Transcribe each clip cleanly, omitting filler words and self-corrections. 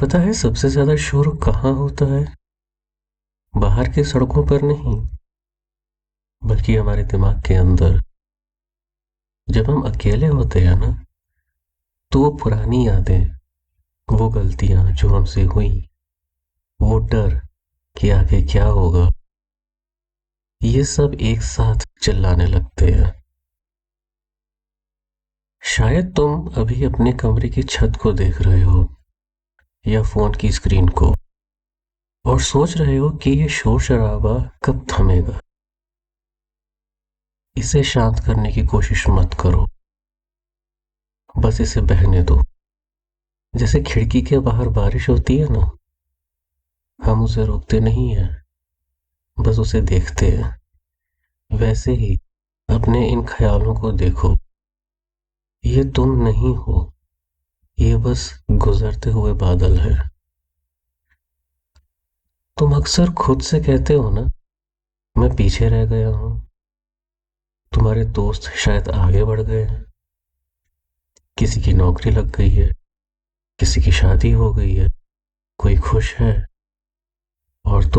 पता है सबसे ज्यादा शोर कहाँ होता है? बाहर की सड़कों पर नहीं, बल्कि हमारे दिमाग के अंदर। जब हम अकेले होते हैं ना, तो वो पुरानी यादें, वो गलतियां जो हमसे हुई, वो डर कि आगे क्या होगा, ये सब एक साथ चिल्लाने लगते हैं। शायद तुम अभी अपने कमरे की छत को देख रहे हो या फोन की स्क्रीन को, और सोच रहे हो कि ये शोर शराबा कब थमेगा। इसे शांत करने की कोशिश मत करो, बस इसे बहने दो। जैसे खिड़की के बाहर बारिश होती है ना, हम उसे रोकते नहीं हैं, बस उसे देखते हैं। वैसे ही अपने इन ख्यालों को देखो। ये तुम नहीं हो, ये बस गुजरते हुए बादल है। तुम अक्सर खुद से कहते हो ना, मैं पीछे रह गया हूं। तुम्हारे दोस्त शायद आगे बढ़ गए हैं, किसी की नौकरी लग गई है, किसी की शादी हो गई है, कोई खुश है, और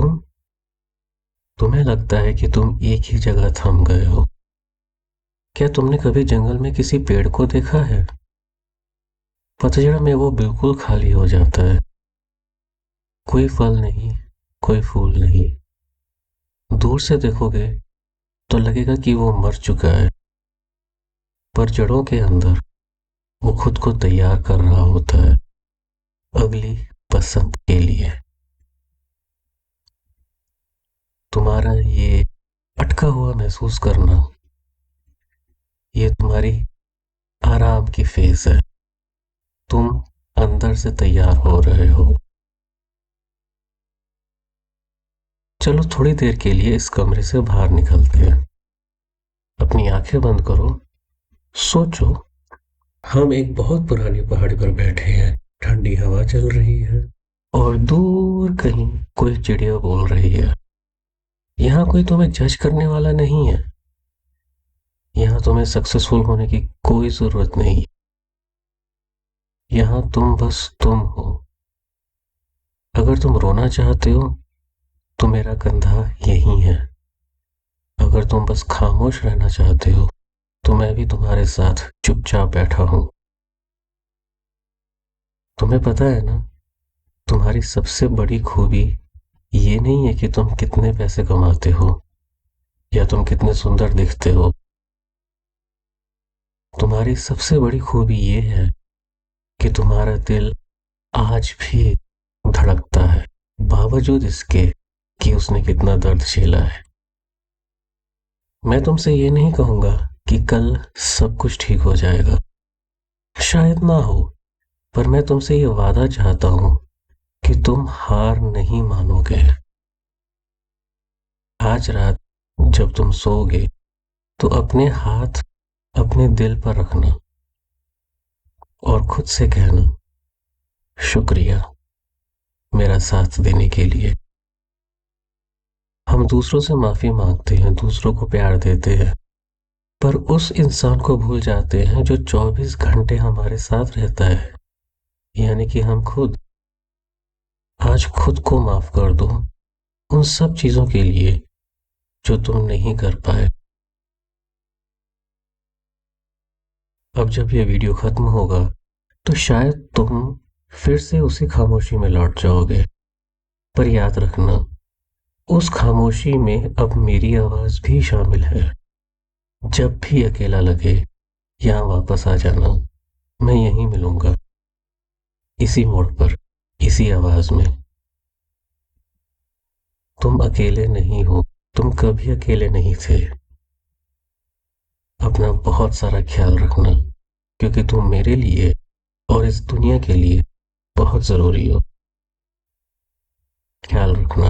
तुम्हें लगता है कि तुम एक ही जगह थम गए हो। क्या तुमने कभी जंगल में किसी पेड़ को देखा है? पतझड़ में वो बिल्कुल खाली हो जाता है। कोई फल नहीं, कोई फूल नहीं। दूर से देखोगे तो लगेगा कि वो मर चुका है, पर जड़ों के अंदर वो खुद को तैयार कर रहा होता है अगली बसंत के लिए। तुम्हारा ये अटका हुआ महसूस करना, ये तुम्हारी आराम की फेज है। तुम अंदर से तैयार हो रहे हो। चलो थोड़ी देर के लिए इस कमरे से बाहर निकलते हैं। अपनी आंखें बंद करो। सोचो, हम एक बहुत पुरानी पहाड़ी पर बैठे हैं, ठंडी हवा चल रही है, और दूर कहीं कोई चिड़िया बोल रही है। यहाँ कोई तुम्हें जज करने वाला नहीं है। यहाँ तुम्हें सक्सेसफुल होने की कोई जरूरत नहीं। यहाँ तुम बस तुम हो। अगर तुम रोना चाहते हो तो मेरा कंधा यही है। अगर तुम बस खामोश रहना चाहते हो तो मैं भी तुम्हारे साथ चुपचाप बैठा हूं। तुम्हें पता है ना, तुम्हारी सबसे बड़ी खूबी ये नहीं है कि तुम कितने पैसे कमाते हो या तुम कितने सुंदर दिखते हो। तुम्हारी सबसे बड़ी खूबी ये है कि तुम्हारा दिल आज भी धड़कता है, बावजूद इसके कि उसने कितना दर्द झेला है। मैं तुमसे ये नहीं कहूंगा कि कल सब कुछ ठीक हो जाएगा, शायद ना हो, पर मैं तुमसे ये वादा चाहता हूं कि तुम हार नहीं मानोगे। आज रात जब तुम सोओगे तो अपने हाथ अपने दिल पर रखना और खुद से कहना, शुक्रिया मेरा साथ देने के लिए। हम दूसरों से माफी मांगते हैं, दूसरों को प्यार देते हैं, पर उस इंसान को भूल जाते हैं जो 24 घंटे हमारे साथ रहता है, यानी कि हम खुद। आज खुद को माफ कर दो उन सब चीजों के लिए जो तुम नहीं कर पाए। अब जब ये वीडियो खत्म होगा तो शायद तुम फिर से उसी खामोशी में लौट जाओगे, पर याद रखना, उस खामोशी में अब मेरी आवाज भी शामिल है। जब भी अकेला लगे, यहाँ वापस आ जाना। मैं यहीं मिलूंगा, इसी मोड़ पर, इसी आवाज में। तुम अकेले नहीं हो, तुम कभी अकेले नहीं थे। अपना बहुत सारा ख्याल रखना, क्योंकि तुम मेरे लिए और इस दुनिया के लिए बहुत जरूरी हो। ख्याल रखना।